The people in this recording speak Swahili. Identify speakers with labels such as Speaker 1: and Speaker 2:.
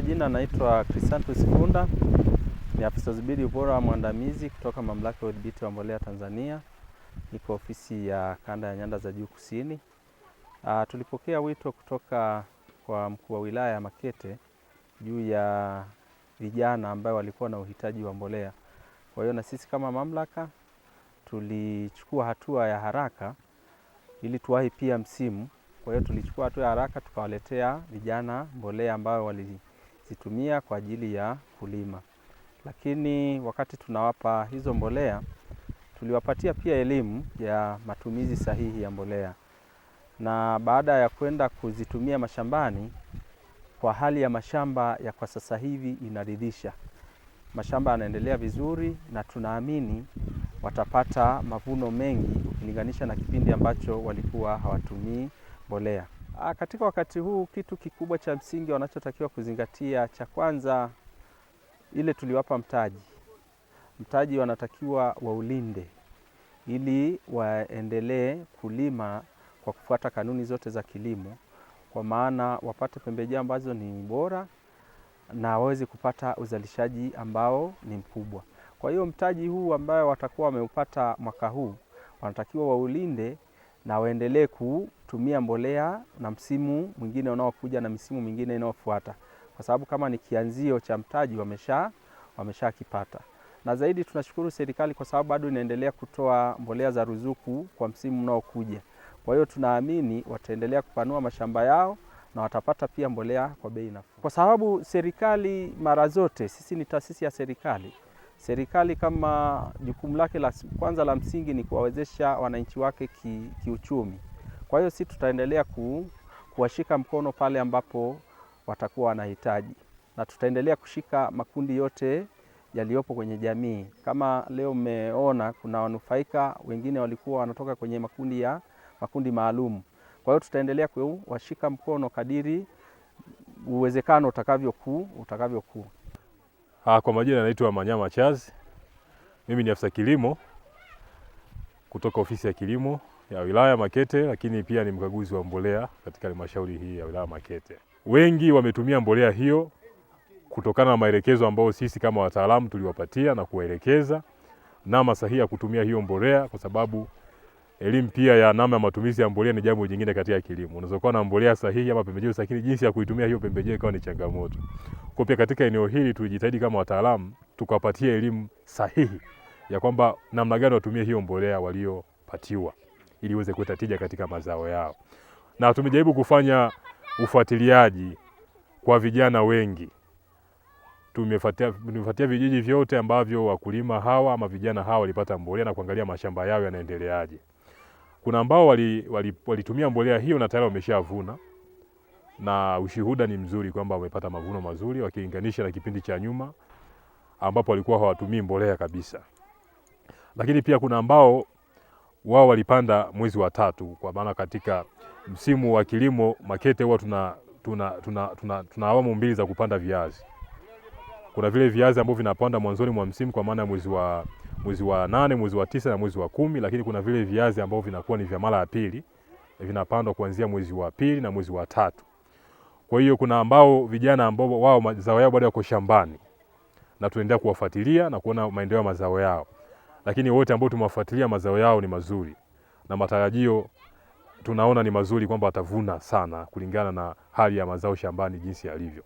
Speaker 1: majina naitwa Crisantus Funda, ni afisa udhibiti ubora mwandamizi kutoka Mamlaka ya Udhibiti wa Mbolea Tanzania. Niko ofisi ya Kanda ya Nyanda za Juu Kusini. Tulipokea wito kutoka kwa mkuu wa wilaya ya Makete juu ya vijana ambao walikuwa na uhitaji wa mbolea. Kwa hiyo na sisi kama mamlaka tulichukua hatua ya haraka ili tuwahi pia msimu. Kwa hiyo tulichukua hatua ya haraka tukawaletea vijana mbolea ambayo walizitumia kwa ajili ya kulima. Lakini wakati tunawapa hizo mbolea, tuliwapatia pia elimu ya matumizi sahihi ya mbolea. Na baada ya kwenda kuzitumia mashambani, kwa hali ya mashamba ya kwa sasa hivi inaridhisha. Mashamba yanaendelea vizuri na tunaamini watapata mavuno mengi ukilinganisha na kipindi ambacho walikuwa hawatumii mbolea. Katika wakati huu kitu kikubwa cha msingi wanachotakiwa kuzingatia, cha kwanza, ile tuliwapa mtaji. Mtaji wanatakiwa waulinde ili waendelee kulima kwa kufuata kanuni zote za kilimo, kwa maana wapate pembejeo ambazo ni bora na waweze kupata uzalishaji ambao ni mkubwa. Kwa hiyo mtaji huu ambao watakuwa wameupata mwaka huu wanatakiwa waulinde na waendelee kutumia mbolea na msimu mwingine unaokuja na misimu mingine inayofuata, kwa sababu kama ni kianzio cha mtaji wameshakipata. Na zaidi tunashukuru serikali kwa sababu bado inaendelea kutoa mbolea za ruzuku kwa msimu unaokuja. Kwa hiyo tunaamini wataendelea kupanua mashamba yao na watapata pia mbolea kwa bei nafuu. Kwa sababu serikali mara zote, sisi ni taasisi ya serikali. Serikali kama jukumu lake la kwanza la msingi ni kuwawezesha wananchi wake kiuchumi. Kwa hiyo sisi tutaendelea kuwashika mkono pale ambapo watakuwa wanahitaji. Na tutaendelea kushika makundi yote yaliyopo kwenye jamii. Kama leo mmeona kuna wanufaika wengine walikuwa wanatoka kwenye makundi maalum. Kwa hiyo tutaendelea kuwashika mkono kadiri uwezekano utakavyokuwa.
Speaker 2: Kwa majina naitwa Manyama Charles. Mimi ni afisa kilimo kutoka ofisi ya kilimo ya wilaya Makete, lakini pia ni mkaguzi wa mbolea katika halmashauri hii ya wilaya Makete. Wengi wametumia mbolea hiyo kutokana na maelekezo ambayo sisi kama wataalamu tuliwapatia na kuwaelekeza namna sahihi ya kutumia hiyo mbolea, kwa sababu elimu pia ya namna ya matumizi ya mbolea ni jambo jingine katika kilimo. Unaweza kuwa na mbolea sahihi ama pembejeo sahihi, jinsi ya kuitumia hiyo pembejeo ikawa ni changamoto. Kwa pia katika eneo hili tulijitahidi kama wataalamu tukawapatia elimu sahihi ya kwamba namna gani watumie hiyo mbolea waliopatiwa ili iweze kuleta tija katika mazao yao. Na tumejaribu kufanya ufuatiliaji kwa vijana wengi. Tumefuatia vijiji vyote ambavyo wakulima hawa ama vijana hawa walipata mbolea na kuangalia mashamba yao yanaendeleaje. Kuna ambao walitumia mbolea hiyo na tayari wameshavuna, na ushuhuda ni mzuri kwamba wamepata mavuno mazuri wakilinganisha na kipindi cha nyuma ambapo walikuwa hawatumii mbolea kabisa. Lakini pia kuna ambao wao walipanda mwezi wa 3, kwa maana katika msimu wa kilimo Makete huwa tuna awamu mbili za kupanda viazi. Kuna vile viazi ambavyo vinapanda mwanzoni mwa msimu kwa maana mwezi wa 8, mwezi wa 9 na mwezi wa 10, lakini kuna vile viazi ambavyo vinakuwa ni vya mara ya pili, vinapandwa kuanzia mwezi wa 2 na mwezi wa 3. Kwa hiyo kuna ambao vijana ambao wao mazao yao bado yako shambani na tunaendelea kuwafuatilia na kuona maendeleo ya mazao yao. Lakini wote ambao tumewafuatilia mazao yao ni mazuri na matarajio tunaona ni mazuri kwamba watavuna sana kulingana na hali ya mazao shambani jinsi yalivyo.